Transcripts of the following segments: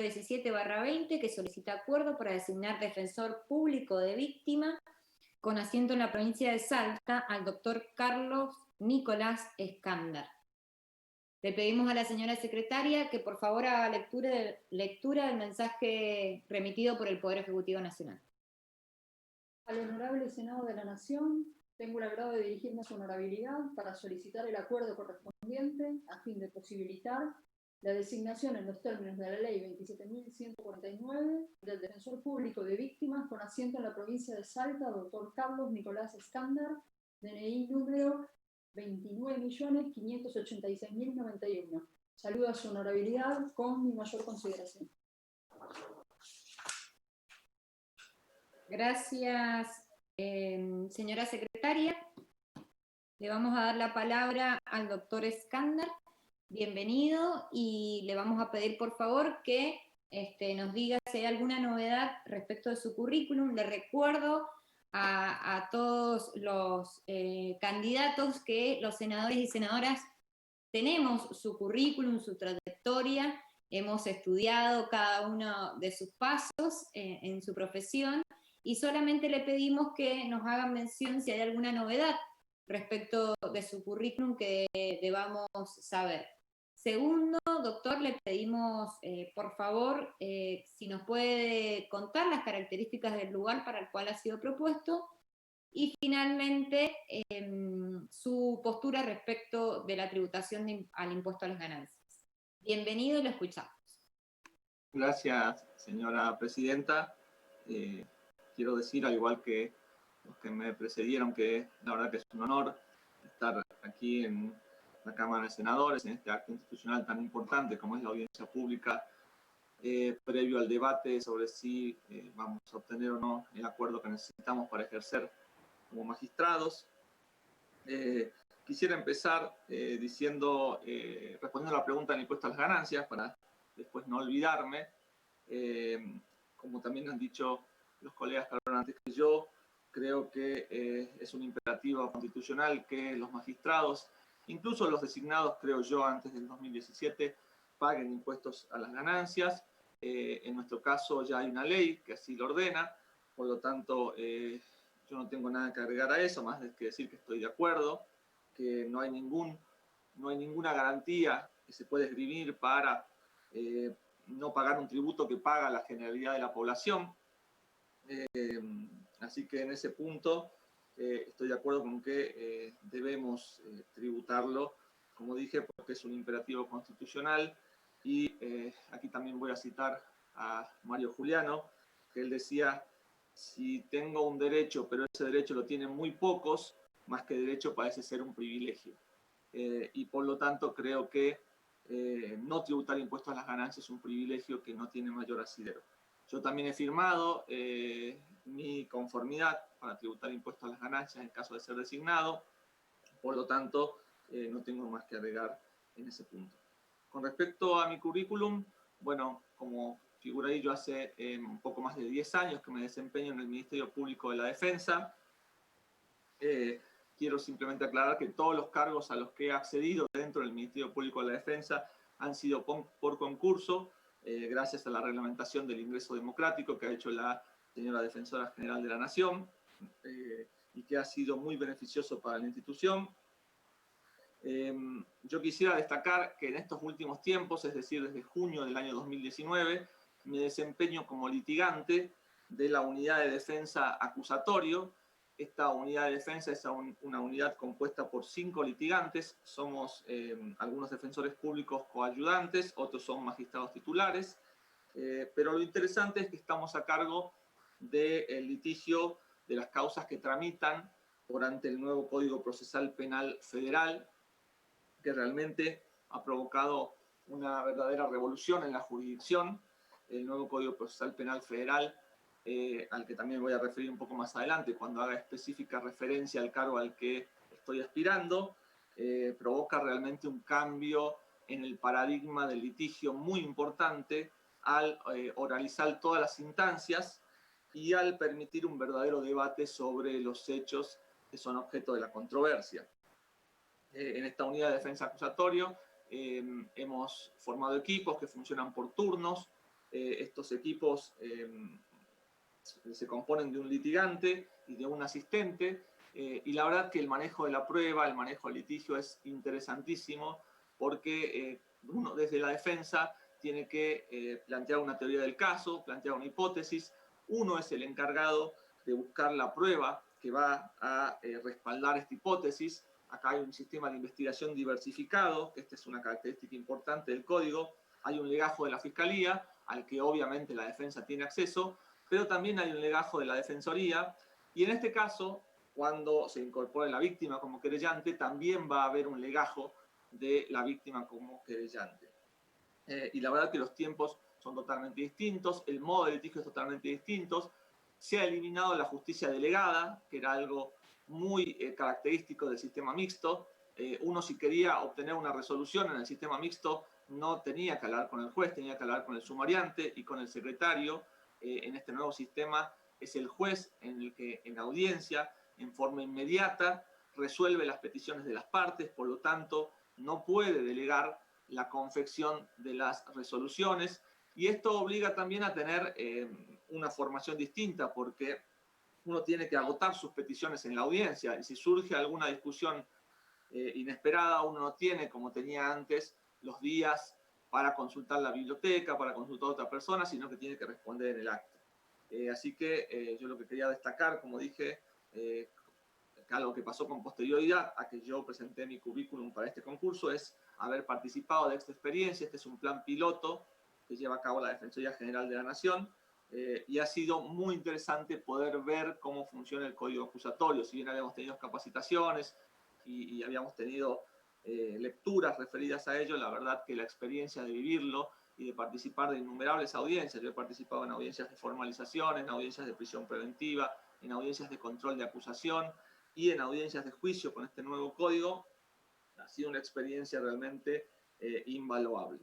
17/20, que solicita acuerdo para designar defensor público de víctima con asiento en la provincia de Salta al doctor Carlos Nicolás Escándar. Le pedimos a la señora secretaria que por favor haga lectura del mensaje remitido por el Poder Ejecutivo Nacional. Al Honorable Senado de la Nación, tengo el agrado de dirigirme a su honorabilidad para solicitar el acuerdo correspondiente a fin de posibilitar la designación en los términos de la Ley 27.149 del Defensor Público de Víctimas con asiento en la provincia de Salta, doctor Carlos Nicolás Escándar, DNI número 29.586.091. Saludo a su honorabilidad con mi mayor consideración. Gracias, señora secretaria. Le vamos a dar la palabra al doctor Escándar. Bienvenido, y le vamos a pedir por favor que nos diga si hay alguna novedad respecto de su currículum. Le recuerdo a todos los candidatos que los senadores y senadoras tenemos su currículum, su trayectoria, hemos estudiado cada uno de sus pasos en su profesión, y solamente le pedimos que nos hagan mención si hay alguna novedad respecto de su currículum que debamos saber. Segundo, doctor, le pedimos, por favor, si nos puede contar las características del lugar para el cual ha sido propuesto, y finalmente su postura respecto de la tributación al impuesto a las ganancias. Bienvenido y lo escuchamos. Gracias, señora presidenta. Quiero decir, al igual que los que me precedieron, que la verdad que es un honor estar aquí en la Cámara de Senadores, en este acto institucional tan importante como es la audiencia pública, previo al debate sobre si vamos a obtener o no el acuerdo que necesitamos para ejercer como magistrados. Quisiera empezar respondiendo a la pregunta del impuesto a las ganancias, para después no olvidarme. Como también han dicho los colegas que hablaron antes que yo, creo que es un imperativo constitucional que los magistrados, incluso los designados, creo yo, antes del 2017, paguen impuestos a las ganancias. En nuestro caso ya hay una ley que así lo ordena, por lo tanto yo no tengo nada que agregar a eso, más que decir que estoy de acuerdo, que no hay ninguna garantía que se puede esgrimir para no pagar un tributo que paga la generalidad de la población. Así que en ese punto estoy de acuerdo con que debemos tributarlo, como dije, porque es un imperativo constitucional. Y aquí también voy a citar a Mario Juliano, que él decía: si tengo un derecho, pero ese derecho lo tienen muy pocos, más que derecho parece ser un privilegio. Y por lo tanto creo que no tributar impuestos a las ganancias es un privilegio que no tiene mayor asidero. Yo también he firmado mi conformidad para tributar impuestos a las ganancias en caso de ser designado, por lo tanto no tengo más que agregar en ese punto. Con respecto a mi currículum, bueno, como figura ahí, yo hace un poco más de 10 años que me desempeño en el Ministerio Público de la Defensa. Quiero simplemente aclarar que todos los cargos a los que he accedido dentro del Ministerio Público de la Defensa han sido por concurso, gracias a la reglamentación del ingreso democrático que ha hecho la señora Defensora General de la Nación, y que ha sido muy beneficioso para la institución. Yo quisiera destacar que en estos últimos tiempos, es decir, desde junio del año 2019, me desempeño como litigante de la Unidad de Defensa Acusatorio. Esta Unidad de Defensa es una unidad compuesta por 5 litigantes. Somos algunos defensores públicos coayudantes, otros son magistrados titulares. Pero lo interesante es que estamos a cargo del litigio de las causas que tramitan por ante el nuevo Código Procesal Penal Federal, que realmente ha provocado una verdadera revolución en la jurisdicción. El nuevo Código Procesal Penal Federal, al que también voy a referir un poco más adelante cuando haga específica referencia al cargo al que estoy aspirando, provoca realmente un cambio en el paradigma del litigio muy importante al oralizar todas las instancias y al permitir un verdadero debate sobre los hechos que son objeto de la controversia. En esta unidad de defensa acusatorio hemos formado equipos que funcionan por turnos, Estos equipos se componen de un litigante y de un asistente, y la verdad que el manejo de la prueba, el manejo del litigio es interesantísimo porque uno desde la defensa tiene que plantear una teoría del caso, plantear una hipótesis. Uno es el encargado de buscar la prueba que va a respaldar esta hipótesis. Acá hay un sistema de investigación diversificado, que esta es una característica importante del código. Hay un legajo de la Fiscalía, al que obviamente la defensa tiene acceso, pero también hay un legajo de la Defensoría, y en este caso, cuando se incorpore la víctima como querellante, también va a haber un legajo de la víctima como querellante. Y la verdad que los tiempos son totalmente distintos, el modo de litigio es totalmente distinto. Se ha eliminado la justicia delegada, que era algo muy característico del sistema mixto. Uno, si quería obtener una resolución en el sistema mixto, no tenía que hablar con el juez, tenía que hablar con el sumariante y con el secretario. En este nuevo sistema es el juez en el que en audiencia, en forma inmediata, resuelve las peticiones de las partes, por lo tanto, no puede delegar la confección de las resoluciones, y esto obliga también a tener una formación distinta, porque uno tiene que agotar sus peticiones en la audiencia, y si surge alguna discusión inesperada, uno no tiene, como tenía antes, los días para consultar la biblioteca, para consultar a otra persona, sino que tiene que responder en el acto. Así que yo lo que quería destacar, como dije, algo que pasó con posterioridad a que yo presenté mi currículum para este concurso, es haber participado de esta experiencia. Este es un plan piloto que lleva a cabo la Defensoría General de la Nación, y ha sido muy interesante poder ver cómo funciona el código acusatorio. Si bien habíamos tenido capacitaciones y habíamos tenido lecturas referidas a ello, la verdad que la experiencia de vivirlo y de participar de innumerables audiencias, yo he participado en audiencias de formalización, en audiencias de prisión preventiva, en audiencias de control de acusación y en audiencias de juicio con este nuevo código, ha sido una experiencia realmente invaluable.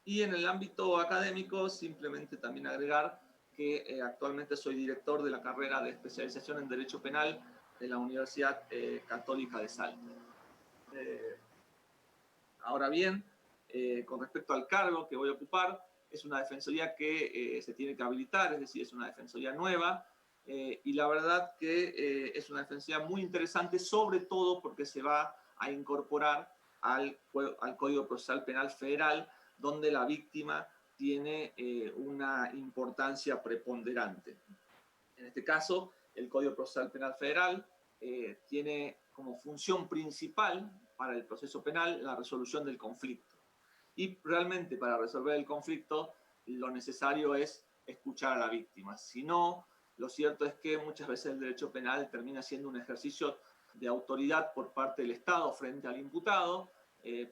Y en el ámbito académico, simplemente también agregar que actualmente soy director de la carrera de especialización en Derecho Penal de la Universidad Católica de Salta. Ahora bien, con respecto al cargo que voy a ocupar, es una defensoría que se tiene que habilitar, es decir, es una defensoría nueva, y la verdad que es una defensoría muy interesante, sobre todo porque se va a incorporar al Código Procesal Penal Federal, donde la víctima tiene una importancia preponderante. En este caso, el Código Procesal Penal Federal tiene como función principal para el proceso penal la resolución del conflicto. Y realmente para resolver el conflicto lo necesario es escuchar a la víctima. Si no, lo cierto es que muchas veces el derecho penal termina siendo un ejercicio de autoridad por parte del Estado frente al imputado,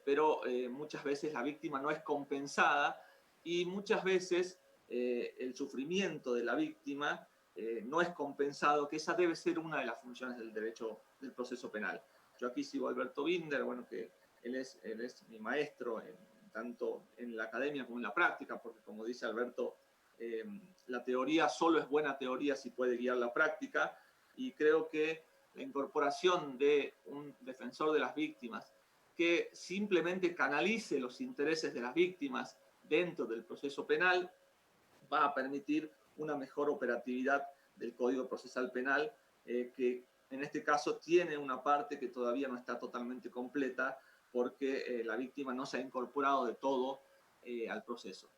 pero muchas veces la víctima no es compensada, y muchas veces el sufrimiento de la víctima no es compensado, que esa debe ser una de las funciones del derecho del proceso penal. Yo aquí sigo a Alberto Binder, bueno, que él es mi maestro tanto en la academia como en la práctica, porque como dice Alberto, la teoría solo es buena teoría si puede guiar la práctica, y creo que la incorporación de un defensor de las víctimas que simplemente canalice los intereses de las víctimas dentro del proceso penal va a permitir una mejor operatividad del Código Procesal Penal, que en este caso tiene una parte que todavía no está totalmente completa, porque la víctima no se ha incorporado de todo al proceso.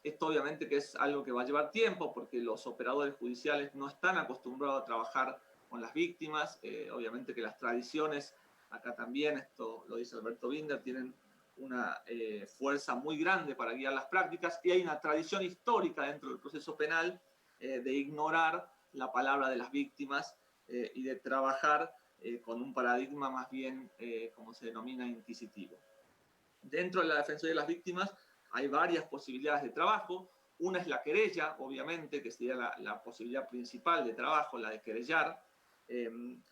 Esto obviamente que es algo que va a llevar tiempo, porque los operadores judiciales no están acostumbrados a trabajar con las víctimas. Obviamente que las tradiciones, acá también, esto lo dice Alberto Binder, tienen una fuerza muy grande para guiar las prácticas, y hay una tradición histórica dentro del proceso penal de ignorar la palabra de las víctimas y de trabajar con un paradigma más bien, como se denomina, inquisitivo. Dentro de la Defensoría de las Víctimas hay varias posibilidades de trabajo. Una es la querella, obviamente, que sería la posibilidad principal de trabajo, la de querellar.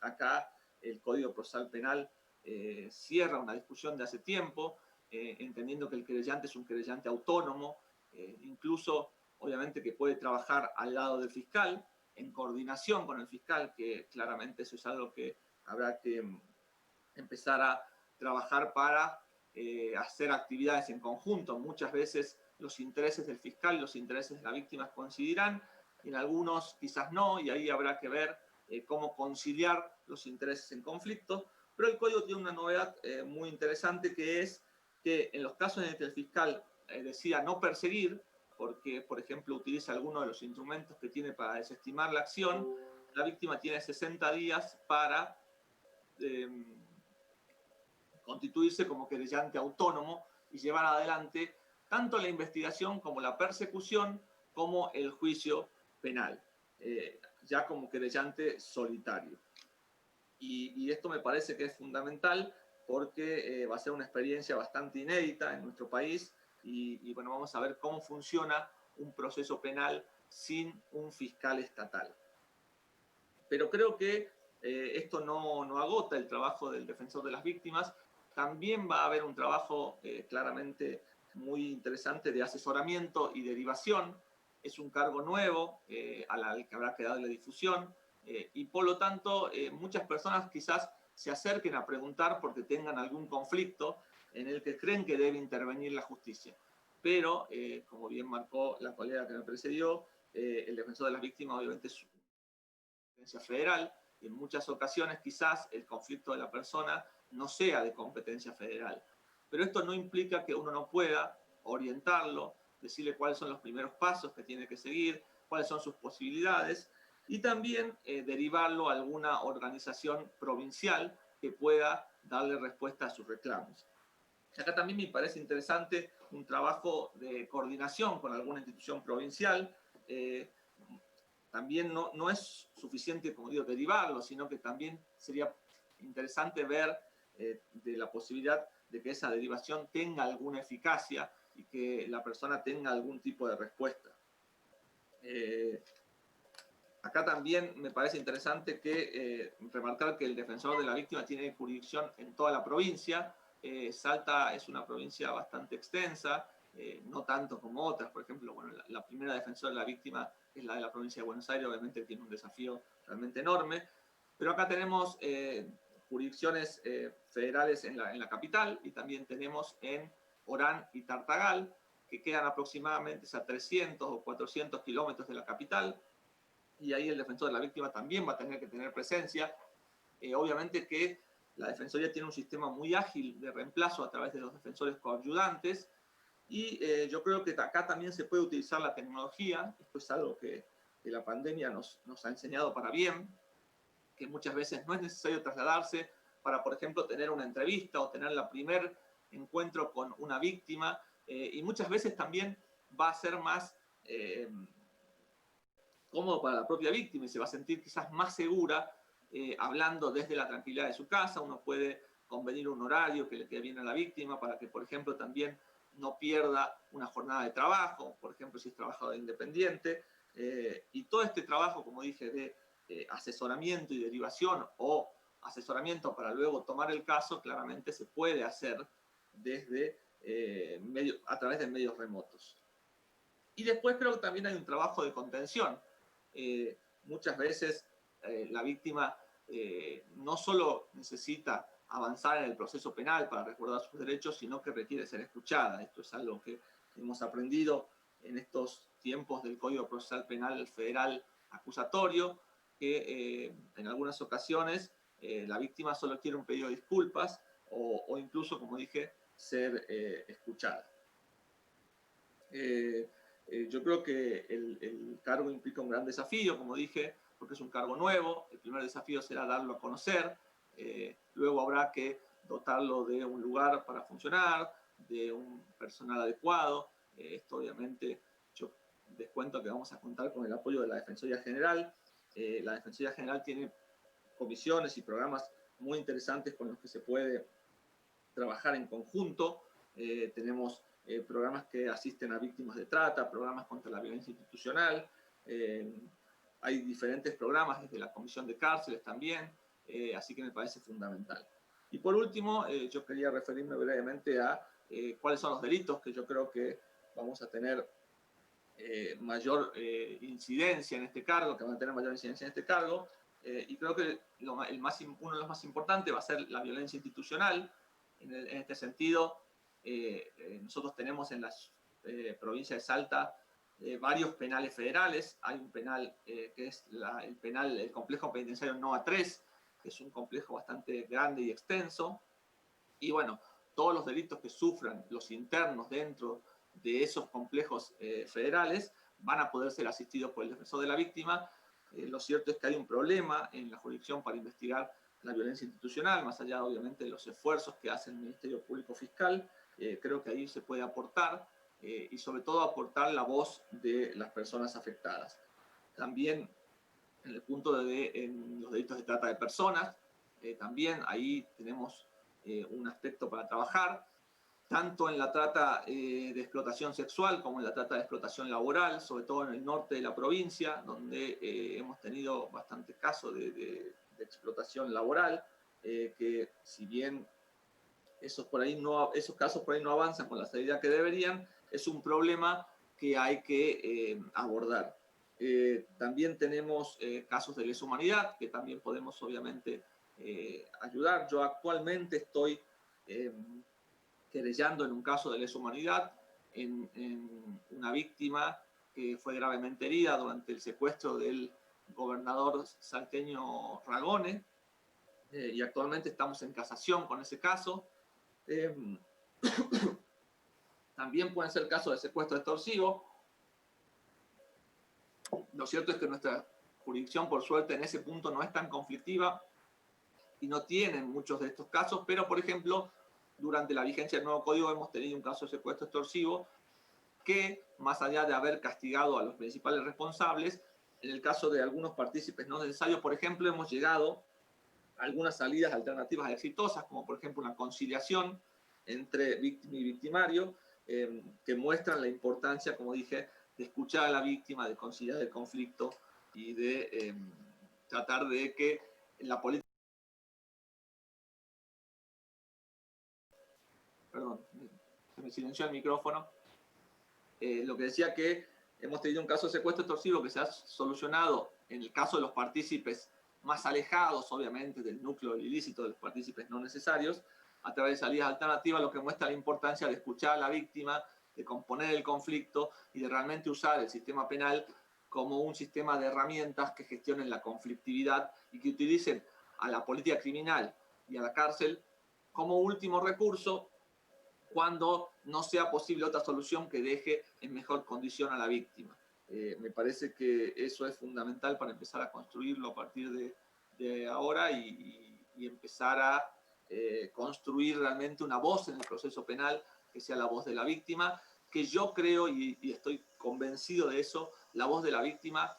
Acá el Código Procesal Penal cierra una discusión de hace tiempo, entendiendo que el querellante es un querellante autónomo, incluso obviamente que puede trabajar al lado del fiscal, en coordinación con el fiscal, que claramente eso es algo que habrá que empezar a trabajar para hacer actividades en conjunto. Muchas veces los intereses del fiscal y los intereses de la víctima coincidirán, en algunos quizás no, y ahí habrá que ver cómo conciliar los intereses en conflicto. Pero el código tiene una novedad muy interesante, que es que en los casos en los que el fiscal decida no perseguir, porque, por ejemplo, utiliza alguno de los instrumentos que tiene para desestimar la acción, la víctima tiene 60 días para constituirse como querellante autónomo y llevar adelante tanto la investigación como la persecución como el juicio penal, ya como querellante solitario. Y esto me parece que es fundamental porque va a ser una experiencia bastante inédita en nuestro país y bueno, vamos a ver cómo funciona un proceso penal sin un fiscal estatal. Pero creo que esto no agota el trabajo del defensor de las víctimas. También va a haber un trabajo claramente muy interesante de asesoramiento y derivación. Es un cargo nuevo al que habrá que darle difusión y por lo tanto muchas personas quizás se acerquen a preguntar porque tengan algún conflicto en el que creen que debe intervenir la justicia. Pero, como bien marcó la colega que me precedió, el defensor de las víctimas obviamente es competencia federal y en muchas ocasiones quizás el conflicto de la persona no sea de competencia federal. Pero esto no implica que uno no pueda orientarlo, decirle cuáles son los primeros pasos que tiene que seguir, cuáles son sus posibilidades y también derivarlo a alguna organización provincial que pueda darle respuesta a sus reclamos. Acá también me parece interesante un trabajo de coordinación con alguna institución provincial. También no es suficiente, como digo, derivarlo, sino que también sería interesante ver de la posibilidad de que esa derivación tenga alguna eficacia y que la persona tenga algún tipo de respuesta. Acá también me parece interesante que remarcar que el defensor de la víctima tiene jurisdicción en toda la provincia. Salta es una provincia bastante extensa, no tanto como otras. Por ejemplo, bueno, la primera defensora de la víctima es la de la provincia de Buenos Aires, obviamente tiene un desafío realmente enorme. Pero acá tenemos jurisdicciones federales en la capital y también tenemos en Orán y Tartagal, que quedan aproximadamente a 300 o 400 kilómetros de la capital. Y ahí el defensor de la víctima también va a tener que tener presencia. Obviamente que la Defensoría tiene un sistema muy ágil de reemplazo a través de los defensores coayudantes y yo creo que acá también se puede utilizar la tecnología. Esto es algo que la pandemia nos ha enseñado para bien, que muchas veces no es necesario trasladarse para, por ejemplo, tener una entrevista o tener el primer encuentro con una víctima y muchas veces también va a ser más cómodo para la propia víctima y se va a sentir quizás más segura hablando desde la tranquilidad de su casa. Uno puede convenir un horario que le quede bien a la víctima para que, por ejemplo, también no pierda una jornada de trabajo, por ejemplo, si es trabajador independiente. Y todo este trabajo, como dije, de asesoramiento y derivación o asesoramiento para luego tomar el caso, claramente se puede hacer desde, a través de medios remotos. Y después creo que también hay un trabajo de contención. Muchas veces la víctima no solo necesita avanzar en el proceso penal para recordar sus derechos, sino que requiere ser escuchada. Esto es algo que hemos aprendido en estos tiempos del Código Procesal Penal Federal acusatorio, que en algunas ocasiones la víctima solo quiere un pedido de disculpas o incluso, como dije, ser escuchada. Yo creo que el cargo implica un gran desafío, como dije, porque es un cargo nuevo. El primer desafío será darlo a conocer. Luego habrá que dotarlo de un lugar para funcionar, de un personal adecuado. Esto obviamente yo les cuento que vamos a contar con el apoyo de la Defensoría General. La Defensoría General tiene comisiones y programas muy interesantes con los que se puede trabajar en conjunto. Tenemos programas que asisten a víctimas de trata, programas contra la violencia institucional. Hay diferentes programas desde la Comisión de Cárceles también, así que me parece fundamental. Y por último, yo quería referirme brevemente a cuáles son los delitos que yo creo que vamos a tener mayor incidencia en este cargo, que van a tener mayor incidencia en este cargo, y creo que uno de los más importantes va a ser la violencia institucional. En este sentido, nosotros tenemos en las provincia de Salta varios penales federales. Hay un penal que es el complejo penitenciario NOA 3, que es un complejo bastante grande y extenso. Y bueno, todos los delitos que sufran los internos dentro de esos complejos federales van a poder ser asistidos por el defensor de la víctima. Lo cierto es que hay un problema en la jurisdicción para investigar la violencia institucional, más allá obviamente de los esfuerzos que hace el Ministerio Público Fiscal. Creo que ahí se puede aportar y sobre todo aportar la voz de las personas afectadas. También en el punto en los delitos de trata de personas, también ahí tenemos un aspecto para trabajar, tanto en la trata de explotación sexual como en la trata de explotación laboral, sobre todo en el norte de la provincia, donde hemos tenido bastantes casos de explotación laboral, que si bien esos casos por ahí no avanzan con la celeridad que deberían, es un problema que hay que abordar. También tenemos casos de lesa humanidad, que también podemos obviamente ayudar. Yo actualmente estoy querellando en un caso de lesa humanidad en una víctima que fue gravemente herida durante el secuestro del gobernador salteño Ragone, y actualmente estamos en casación con ese caso. También pueden ser casos de secuestro extorsivo. Lo cierto es que nuestra jurisdicción, por suerte, en ese punto no es tan conflictiva y no tienen muchos de estos casos, pero, por ejemplo, durante la vigencia del nuevo código hemos tenido un caso de secuestro extorsivo que, más allá de haber castigado a los principales responsables, en el caso de algunos partícipes no necesarios, por ejemplo, hemos llegado a algunas salidas alternativas exitosas, como por ejemplo una conciliación entre víctima y victimario, que muestran la importancia, como dije, de escuchar a la víctima, de conciliar el conflicto y de tratar de que la política... Perdón, se me silenció el micrófono. Lo que decía que hemos tenido un caso de secuestro extorsivo que se ha solucionado en el caso de los partícipes más alejados, obviamente, del núcleo del ilícito, de los partícipes no necesarios, a través de salidas alternativas, lo que muestra la importancia de escuchar a la víctima, de componer el conflicto y de realmente usar el sistema penal como un sistema de herramientas que gestionen la conflictividad y que utilicen a la política criminal y a la cárcel como último recurso cuando no sea posible otra solución que deje en mejor condición a la víctima. Me parece que eso es fundamental para empezar a construirlo a partir de ahora y empezar a construir realmente una voz en el proceso penal que sea la voz de la víctima, que yo creo y estoy convencido de eso, la voz de la víctima.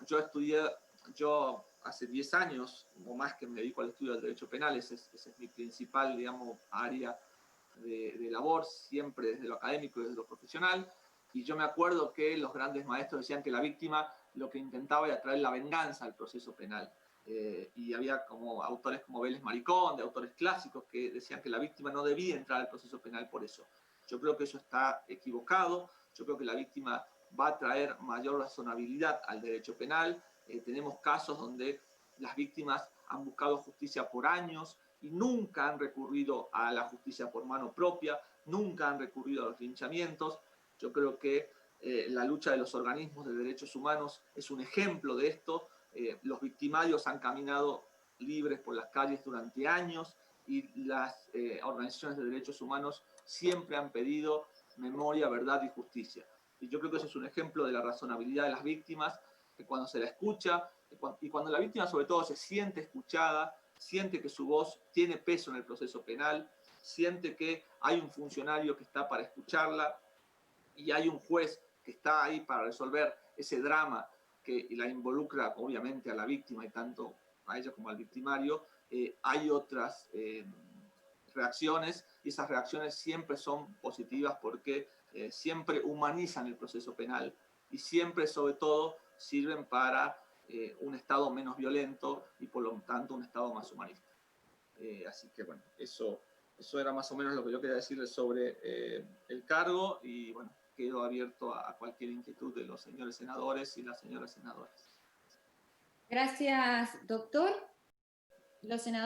Yo hace 10 años o más que me dedico al estudio del derecho penal, ese es mi principal, digamos, área de labor, siempre desde lo académico y desde lo profesional. Y yo me acuerdo que los grandes maestros decían que la víctima lo que intentaba era traer la venganza al proceso penal. Y había como autores como Vélez Maricón, de autores clásicos, que decían que la víctima no debía entrar al proceso penal por eso. Yo creo que eso está equivocado. Yo creo que la víctima va a traer mayor razonabilidad al derecho penal. Tenemos casos donde las víctimas han buscado justicia por años y nunca han recurrido a la justicia por mano propia, nunca han recurrido a los linchamientos. Yo creo que la lucha de los organismos de derechos humanos es un ejemplo de esto. Los victimarios han caminado libres por las calles durante años y las organizaciones de derechos humanos siempre han pedido memoria, verdad y justicia. Y yo creo que eso es un ejemplo de la razonabilidad de las víctimas, que cuando se la escucha y cuando la víctima sobre todo se siente escuchada, siente que su voz tiene peso en el proceso penal, siente que hay un funcionario que está para escucharla y hay un juez que está ahí para resolver ese drama que la involucra obviamente a la víctima y tanto a ella como al victimario. Hay otras reacciones y esas reacciones siempre son positivas porque siempre humanizan el proceso penal y siempre sobre todo sirven para un Estado menos violento y por lo tanto un Estado más humanista. Así que bueno, eso era más o menos lo que yo quería decirles sobre el cargo y bueno, quedo abierto a cualquier inquietud de los señores senadores y las señoras senadoras. Gracias, doctor. Los senadores